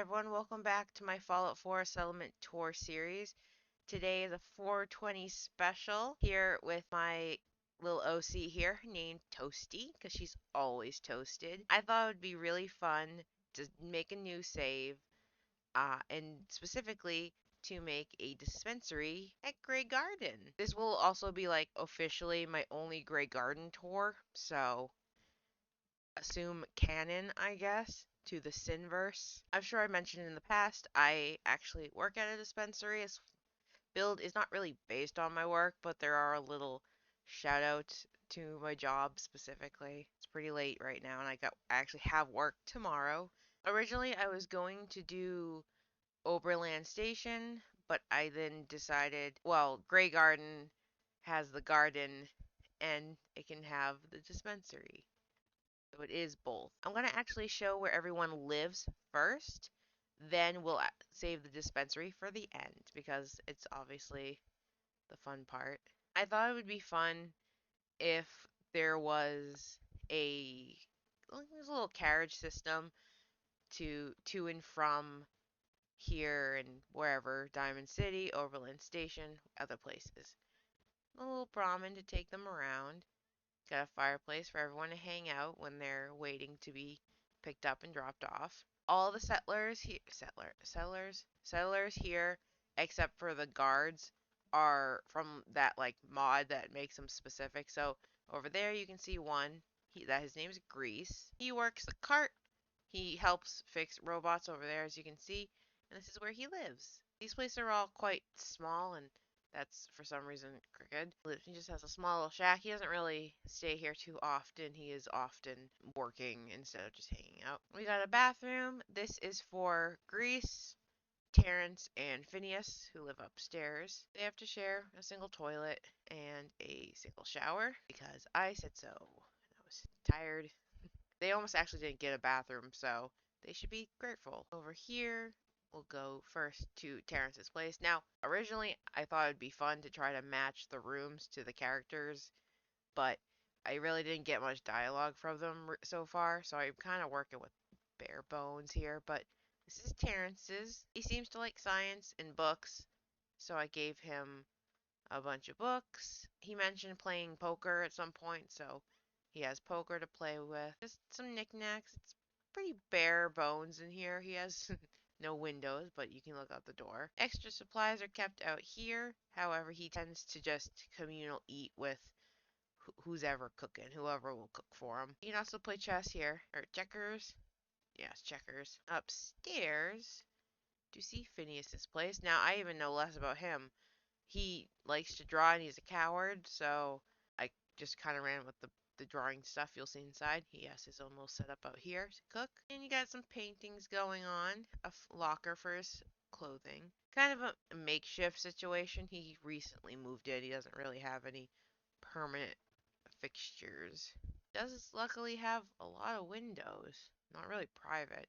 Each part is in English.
everyone, welcome back to my Fallout 4 Settlement Tour series. Today is a 420 special here with my little OC here named Toasty because she's always toasted. I thought it would be really fun to make a new save and specifically to make a dispensary at Graygarden. This will also be like officially my only Graygarden tour, so assume canon, I guess, to the Sinverse. I'm sure I mentioned in the past, I actually work at a dispensary. This build is not really based on my work, but there are a little shout outs to my job specifically. It's pretty late right now, and I actually have work tomorrow. Originally, I was going to do Oberland Station, but I then decided, well, Graygarden has the garden, and it can have the dispensary. So it is both. I'm going to actually show where everyone lives first. Then we'll save the dispensary for the end because it's obviously the fun part. I thought it would be fun if there was a there's a little carriage system to and from here and wherever, Diamond City, Overland Station, other places. A little Brahmin to take them around. Got a fireplace for everyone to hang out when they're waiting to be picked up and dropped off. All the settlers here, except for the guards, are from that like mod that makes them specific. So over there you can see one. His name is Grease. He works the cart. He helps fix robots over there, as you can see, and this is where he lives. These places are all quite small, and that's for some reason crooked. He just has a small little shack. He doesn't really stay here too often. He is often working instead of just hanging out. We got a bathroom. This is for Grease, Terrence, and Phineas, who live upstairs. They have to share a single toilet and a single shower because I said so. I was tired. They almost actually didn't get a bathroom, so they should be grateful. Over here, we'll go first to Terrence's place. Now, originally, I thought it'd be fun to try to match the rooms to the characters, but I really didn't get much dialogue from them so far, so I'm kind of working with bare bones here. But this is Terrence's. He seems to like science and books, so I gave him a bunch of books. He mentioned playing poker at some point, so he has poker to play with. Just some knickknacks. It's pretty bare bones in here. He has no windows, but you can look out the door. Extra supplies are kept out here. However, he tends to just communal eat with who's ever cooking, whoever will cook for him. You can also play chess here, or checkers. Yes, checkers. Upstairs, do you see Phineas's place? Now, I even know less about him. He likes to draw and he's a coward, so I just kind of ran with the drawing stuff you'll see inside. He has his own little setup out here to cook. And you got some paintings going on, a locker for his clothing. Kind of a makeshift situation. He recently moved in. He doesn't really have any permanent fixtures. Does luckily have a lot of windows. Not really private.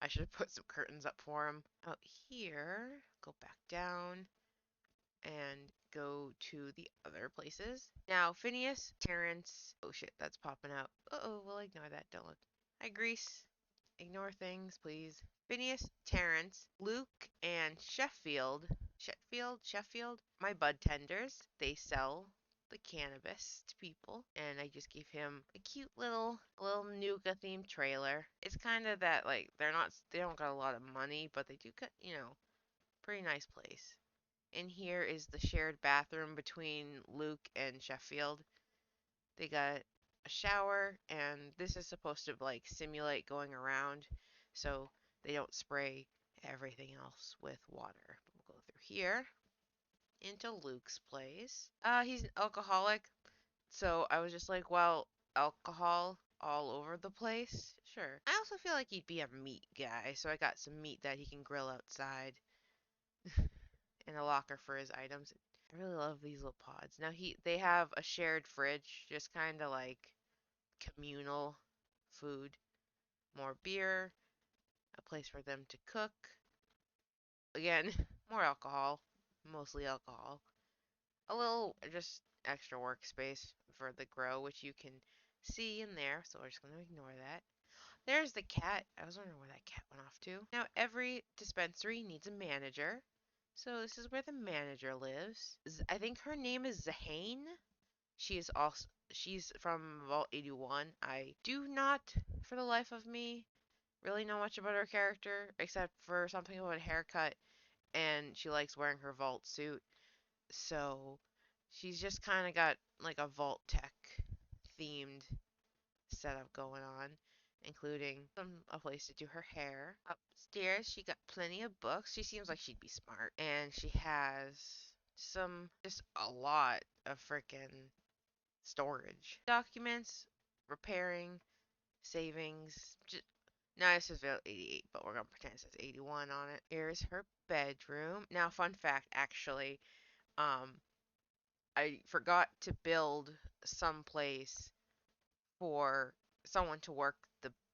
I should have put some curtains up for him. Out here, go back down and go to the other places. Now, Phineas, Terrence. Oh shit, that's popping up. Uh-oh, we'll ignore that. Don't look. Hi, Grease. Ignore things, please. Phineas, Terrence, Luke, and Sheffield, my bud tenders. They sell the cannabis to people, and I just gave him a cute little Nuka themed trailer. It's kind of that like they don't got a lot of money, but they do got pretty nice place. In here is the shared bathroom between Luke and Sheffield. They got a shower, and this is supposed to like simulate going around so they don't spray everything else with water. We'll go through here into Luke's place. He's an alcoholic, so I was just like, well, alcohol all over the place? Sure. I also feel like he'd be a meat guy, so I got some meat that he can grill outside and a locker for his items. I really love these little pods. Now they have a shared fridge, just kind of like communal food, more beer, a place for them to cook. Again, more alcohol, mostly alcohol. A little just extra workspace for the grow, which you can see in there, so we're just going to ignore that. There's the cat. I was wondering where that cat went off to. Now, every dispensary needs a manager. So this is where the manager lives. I think her name is Zahane. She's from Vault 81. I do not, for the life of me, really know much about her character, except for something about a haircut, and she likes wearing her Vault suit. So she's just kind of got like a Vault Tech themed setup going on, including a place to do her hair. Upstairs, she got plenty of books. She seems like she'd be smart, and she has just a lot of freaking storage, documents, repairing, savings. Now it says 88, but we're gonna pretend it says 81 on it. Here's her bedroom. Now, fun fact, actually, um, I forgot to build some place for someone to work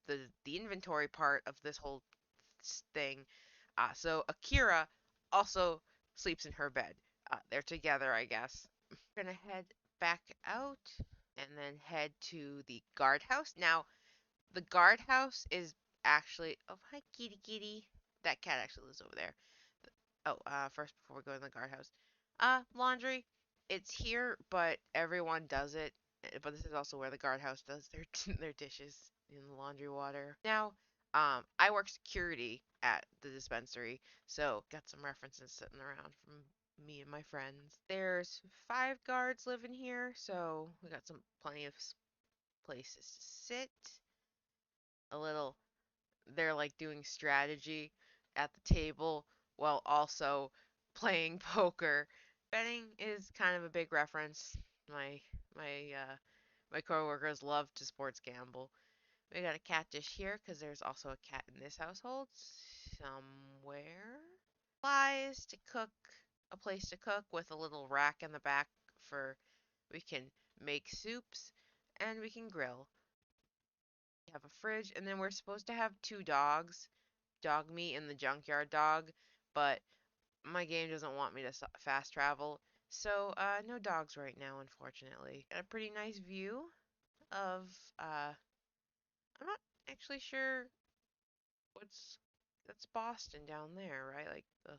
the inventory part of this whole thing. So Akira also sleeps in her bed. They're together, I guess. We're gonna head back out and then head to the guardhouse. Now, the guardhouse is actually. Oh, hi, kitty, kitty. That cat actually lives over there. Oh, first before we go in the guardhouse, laundry. It's here, but everyone does it. But this is also where the guardhouse does their their dishes in the laundry water. Now, I work security at the dispensary, so got some references sitting around from me and my friends. There's 5 guards living here, so we got plenty of places to sit. A little they're like doing strategy at the table while also playing poker. Betting is kind of a big reference. My my uh my coworkers love to sports gamble. We got a cat dish here because there's also a cat in this household somewhere. Supplies to cook, a place to cook with a little rack in the back for we can make soups and we can grill. We have a fridge and then we're supposed to have 2 dogs, dog meat and the junkyard dog, but my game doesn't want me to fast travel, so no dogs right now, unfortunately. Got a pretty nice view of I'm not actually sure what's that's Boston down there, right? Like the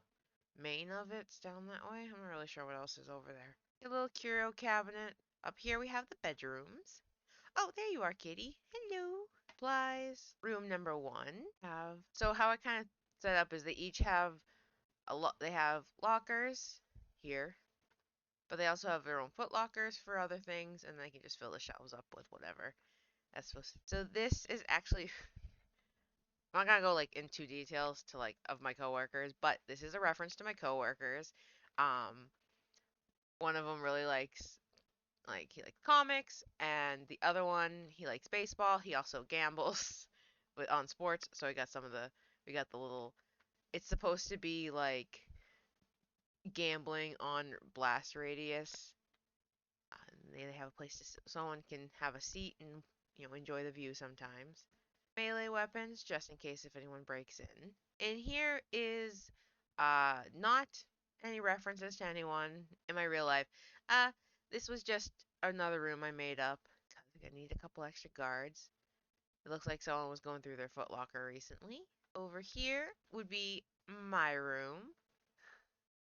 main of it's down that way. I'm not really sure what else is over there. A little curio cabinet. Up here we have the bedrooms. Oh, there you are, kitty. Hello. Supplies. Room number 1. So how I kind of set up is they each have they have lockers here, but they also have their own foot lockers for other things, and they can just fill the shelves up with whatever that's supposed to. So this is actually I'm not gonna go like into details to like of my coworkers, but this is a reference to my coworkers. Um, one of them really likes he likes comics, and the other one he likes baseball. He also gambles with on sports, so we got the little. It's supposed to be like gambling on blast radius. They have a place to someone can have a seat and enjoy the view sometimes. Melee weapons just in case if anyone breaks in. And here is not any references to anyone in my real life. Uh this was just another room I made up because I need a couple extra guards. It looks like someone was going through their footlocker recently. Over here would be my room.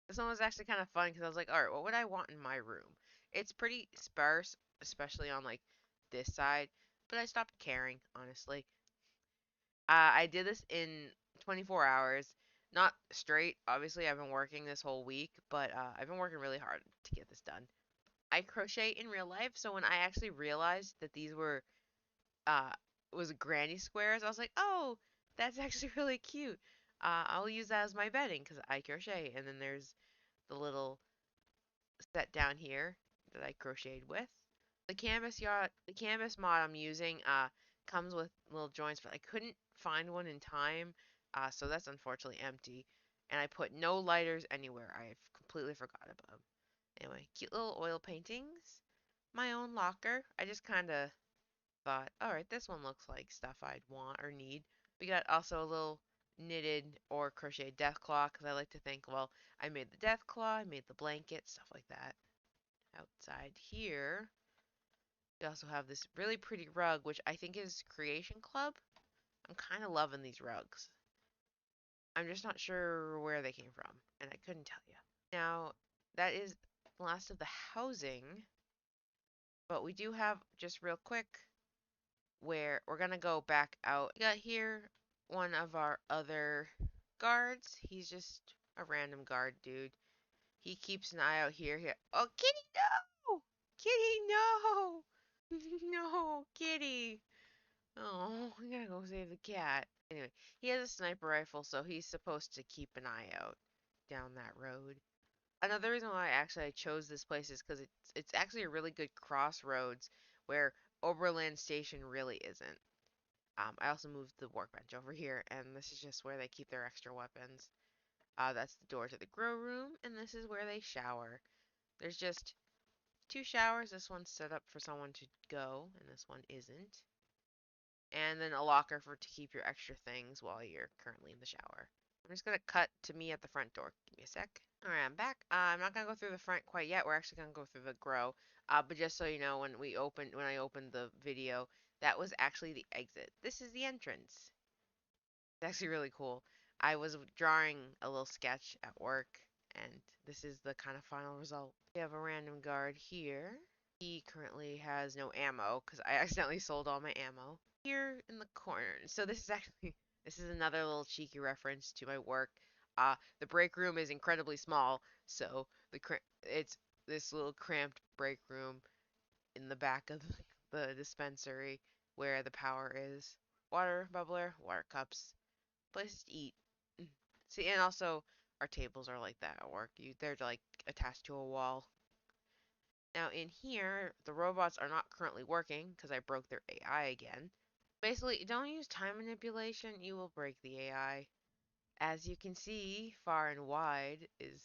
This one was actually kind of fun because I was like, all right, what would I want in my room? It's pretty sparse, especially on like this side, but I stopped caring, honestly. I did this in 24 hours, not straight. Obviously, I've been working this whole week, but I've been working really hard to get this done. I crochet in real life, so when I actually realized that these uh was granny squares, I was like, oh, that's actually really cute. I'll use that as my bedding because I crochet, and then there's the little set down here that I crocheted with. The canvas mod I'm using comes with little joints, but I couldn't find one in time, so that's unfortunately empty. And I put no lighters anywhere. I completely forgot about them. Anyway, cute little oil paintings. My own locker. I just kind of thought, all right, this one looks like stuff I'd want or need. We got also a little knitted or crocheted death claw because I like to think, well, I made the death claw, I made the blanket, stuff like that. Outside here, we also have this really pretty rug, which I think is Creation Club. I'm kind of loving these rugs. I'm just not sure where they came from, and I couldn't tell you. Now, that is the last of the housing, but we do have, just real quick, where we're gonna go back out. We got here one of our other guards. He's just a random guard dude. He keeps an eye out here. Oh, Kitty, no! Kitty, no! No, Kitty. Oh, we gotta go save the cat. Anyway, he has a sniper rifle, so he's supposed to keep an eye out down that road. Another reason why I chose this place is because it's actually a really good crossroads where Oberland Station really isn't. I also moved the workbench over here, and this is just where they keep their extra weapons. That's the door to the grow room, and this is where they shower. There's just two showers. This one's set up for someone to go, and this one isn't. And then a locker for to keep your extra things while you're currently in the shower. I'm just gonna cut to me at the front door. Give me a sec. Alright, I'm back. I'm not gonna go through the front quite yet. We're actually gonna go through the grow. But just so you know, when I opened the video, that was actually the exit. This is the entrance. It's actually really cool. I was drawing a little sketch at work, and this is the kind of final result. We have a random guard here. He currently has no ammo because I accidentally sold all my ammo. Here in the corner. So this is another little cheeky reference to my work. The break room is incredibly small, so it's this little cramped break room in the back of the dispensary where the power is. Water bubbler, water cups, places to eat. See, and also our tables are like that at work. They're like attached to a wall. Now in here, the robots are not currently working because I broke their AI again. Basically, don't use time manipulation, you will break the AI. As you can see, far and wide is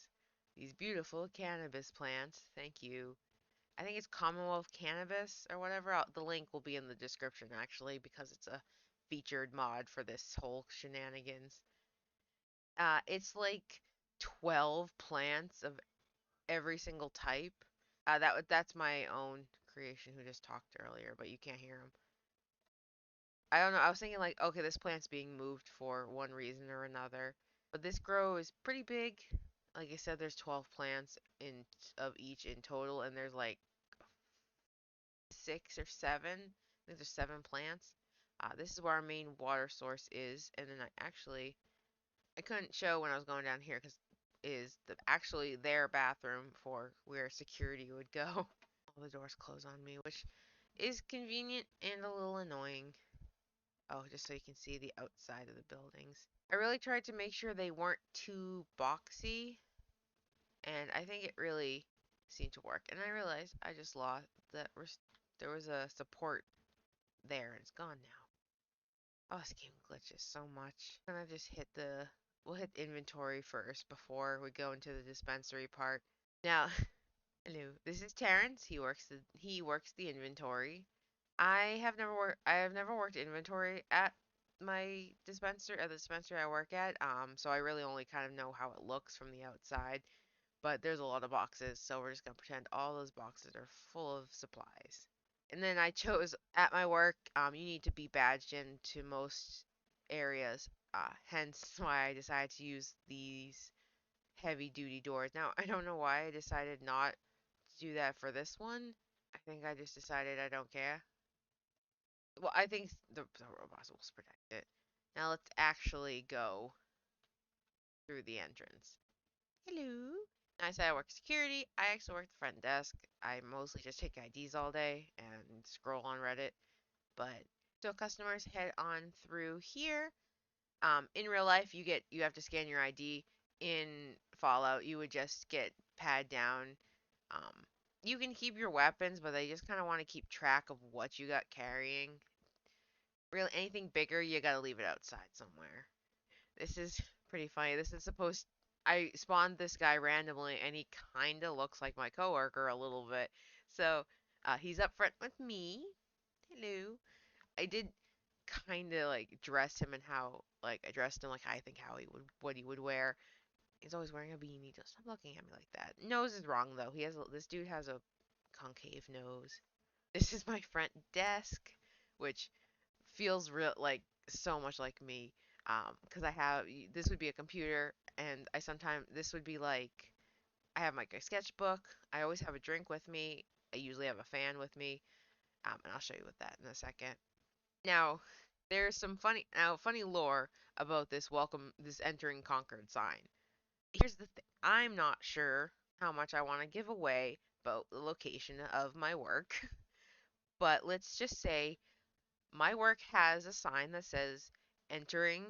these beautiful cannabis plants. Thank you. I think it's Commonwealth Cannabis or whatever. The link will be in the description actually because it's a featured mod for this whole shenanigans. It's like 12 plants of every single type. That's my own creation who just talked earlier, but you can't hear him. I don't know. I was thinking like, okay, this plant's being moved for one reason or another, but this grow is pretty big. Like I said, there's 12 plants in of each in total, and there's like 6 or 7. I think there's 7 plants. This is where our main water source is, and then I couldn't show when I was going down here because is actually their bathroom for where security would go. All the doors close on me, which is convenient and a little annoying. Oh, just so you can see the outside of the buildings. I really tried to make sure they weren't too boxy, and I think it really seemed to work. And I realized I just lost that there was a support there, and it's gone now. Oh, this game glitches so much. I'm gonna just we'll hit inventory first before we go into the dispensary part. Now, hello, this is Terrence. He works the inventory. I have never worked inventory at the dispensary I work at. So I really only kind of know how it looks from the outside. But there's a lot of boxes, so we're just gonna pretend all those boxes are full of supplies. And then I chose at my work, you need to be badged into most areas. Hence why I decided to use these heavy duty doors. Now I don't know why I decided not to do that for this one. I think I just decided I don't care. Well, I think the robots will protect it. Now let's actually go through the entrance. Hello. I said I work security. I actually work the front desk. I mostly just take IDs all day and scroll on Reddit. But so customers head on through here. In real life, you have to scan your ID. In Fallout, you would just get pad down. Um, you can keep your weapons, but they just kind of want to keep track of what you got carrying. Really, anything bigger, you gotta leave it outside somewhere. This is pretty funny. I spawned this guy randomly, and he kinda looks like my coworker a little bit. So, he's up front with me. Hello. I did kinda like dress him in how, like, I dressed him like I think what he would wear. He's always wearing a beanie. Don't stop looking at me like that. Nose is wrong though. This dude has a concave nose. This is my front desk, which feels real like so much like me. Because I have this would be a computer, and I sometimes this would be like I have like a sketchbook. I always have a drink with me. I usually have a fan with me. And I'll show you with that in a second. Now, there's some funny lore about this entering Concord sign. Here's the thing. I'm not sure how much I want to give away about the location of my work, but let's just say my work has a sign that says entering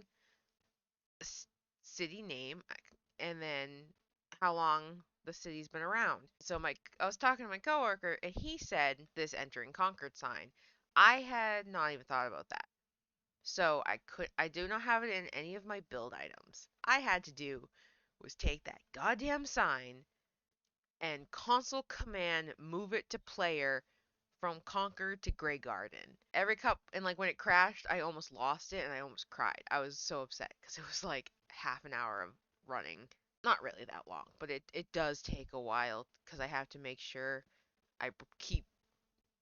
city name and then how long the city's been around. So I was talking to my coworker and he said this entering Concord sign. I had not even thought about that. So I do not have it in any of my build items. I had to do was take that goddamn sign and console command move it to player from Concord to Graygarden. Every cup and like when it crashed, I almost lost it and I almost cried. I was so upset because it was like half an hour of running. Not really that long, but it does take a while because I have to make sure I keep.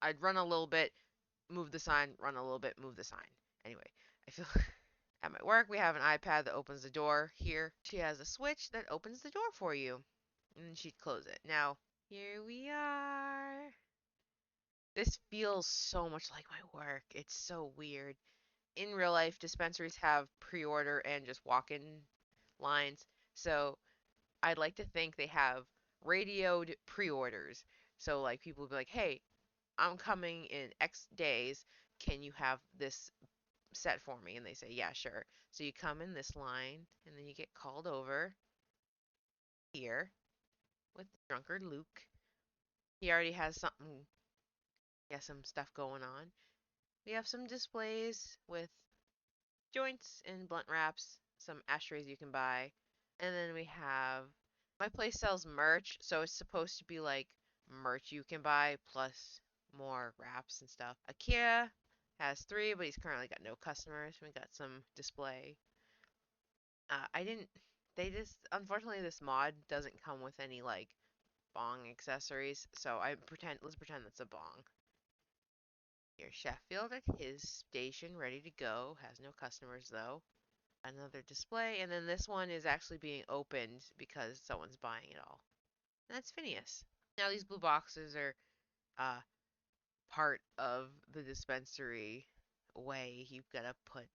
I'd run a little bit, move the sign, run a little bit, move the sign. Anyway, I feel at my work we have an iPad that opens the door here. She has a switch that opens the door for you, and she'd close it. Now here we are. This feels so much like my work. It's so weird. In real life, dispensaries have pre order and just walk in lines. So I'd like to think they have radioed pre orders. So, like, people will be like, hey, I'm coming in X days. Can you have this set for me? And they say, yeah, sure. So you come in this line and then you get called over here with drunkard Luke. He already has some stuff going on. We have some displays with joints and blunt wraps, some ashtrays you can buy. And then we have my place sells merch, so it's supposed to be like merch you can buy plus more wraps and stuff. IKEA has three, but he's currently got no customers. We got some display. I didn't. They just unfortunately this mod doesn't come with any like bong accessories, so let's pretend that's a bong. Here's Sheffield at his station ready to go. Has no customers though. Another display, and then this one is actually being opened because someone's buying it all. And that's Phineas. Now these blue boxes are uh, part of the dispensary way. You've got to put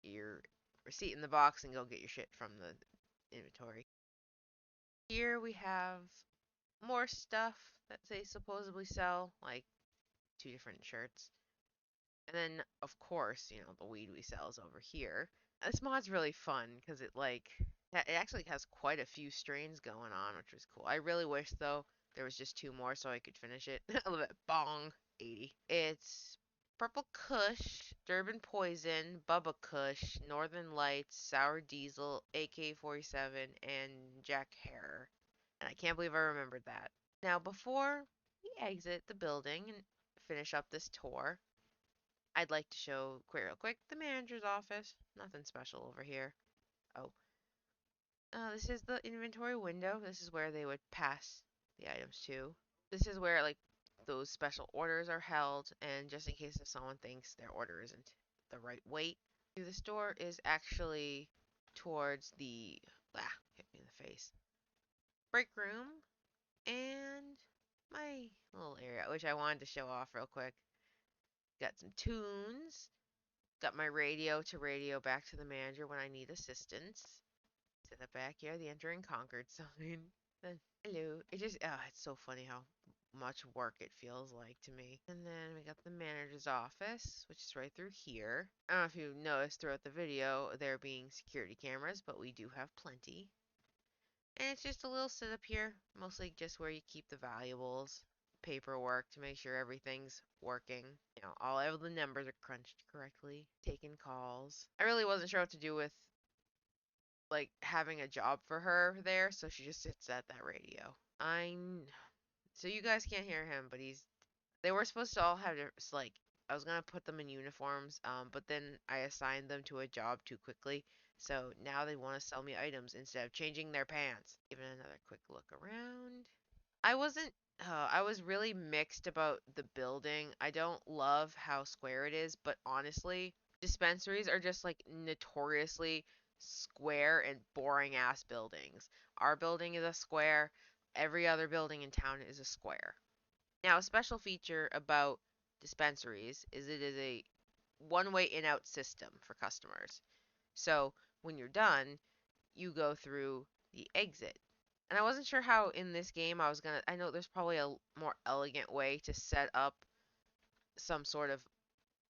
your receipt in the box and go get your shit from the inventory. Here we have more stuff that they supposedly sell, like two different shirts. And then, of course, the weed we sell is over here. This mod's really fun because it actually has quite a few strains going on, which was cool. I really wish though there was just two more so I could finish it. I love it. Bong 80. It's Purple Kush, Durban Poison, Bubba Kush, Northern Lights, Sour Diesel, AK-47, and Jack Hare. And I can't believe I remembered that. Now, before we exit the building and finish up this tour, I'd like to show real quick the manager's office. Nothing special over here. Oh, this is the inventory window. This is where they would pass the items to. This is where like those special orders are held, and just in case if someone thinks their order isn't the right weight, the store is actually towards the hit me in the face break room and my little area, which I wanted to show off real quick. Got some tunes. Got my radio to radio back to the manager when I need assistance. To the backyard, the entering Concord sign. Then, hello. It's so funny how much work it feels like to me. And then we got the manager's office, which is right through here. I don't know if you've noticed throughout the video, there being security cameras, but we do have plenty. And it's just a little setup here, mostly just where you keep the valuables, paperwork to make sure everything's working. All of the numbers are crunched correctly, taking calls. I really wasn't sure what to do with like having a job for her there, so she just sits at that radio. So you guys can't hear him, but they were supposed to all have like I was gonna put them in uniforms, but then I assigned them to a job too quickly. So now they want to sell me items instead of changing their pants. Giving another quick look around. I wasn't. I was really mixed about the building. I don't love how square it is, but honestly, Dispensaries are just like notoriously square and boring ass buildings. Our building is a square. Every other building in town is a square. Now, a special feature about dispensaries is it is a one-way in-out system for customers. So when you're done, you go through the exit. And I wasn't sure how in this game I know there's probably a more elegant way to set up some sort of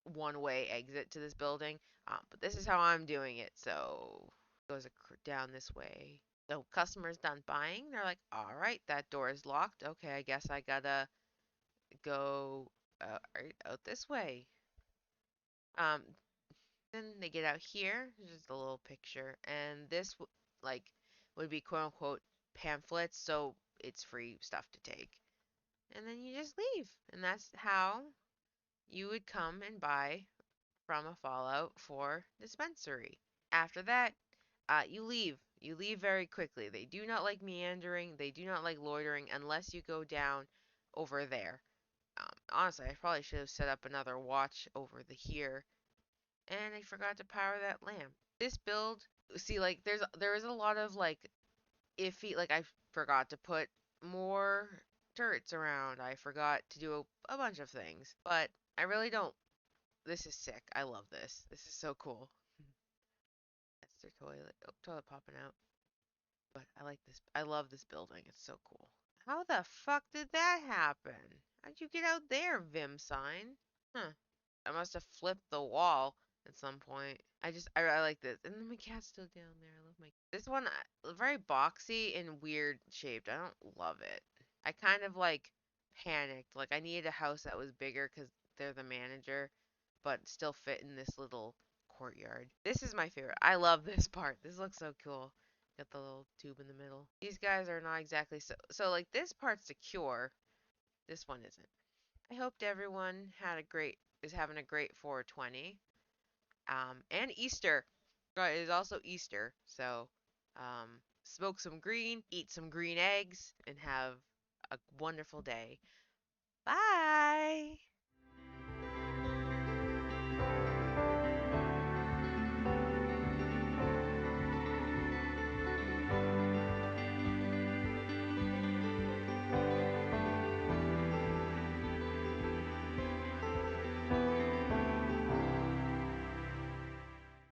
one-way exit to this building, but this is how I'm doing it. So it goes down this way. So customers done buying, they're like, all right, that door is locked. Okay, I guess I gotta go right out this way. Um, then they get out here. Just a little picture, and this like would be quote unquote pamphlets, so it's free stuff to take. And then you just leave, and that's how you would come and buy from a Fallout 4 dispensary. After that, you leave. You leave very quickly. They do not like meandering. They do not like loitering unless you go down over there. Honestly, I probably should have set up another watch over here, and I forgot to power that lamp. This build, see, like there is a lot of like iffy. Like I forgot to put more turrets around. I forgot to do a bunch of things, but I really don't. This is sick. I love this. This is so cool. That's their toilet. Oh, toilet popping out. But I like this. I love this building. It's so cool. How the fuck did that happen? How'd you get out there, Vim sign? Huh. I must have flipped the wall at some point. I like this. And then my cat's still down there. I love my. This one, very boxy and weird shaped. I don't love it. I kind of like panicked. Like I needed a house that was bigger because they're the manager, but still fit in this little courtyard. This is my favorite. I love this part. This looks so cool. Got the little tube in the middle. These guys are not exactly so like this part's secure. This one isn't. I hoped everyone is having a great 420. And Easter. It is also Easter, so smoke some green, eat some green eggs, and have a wonderful day. Bye.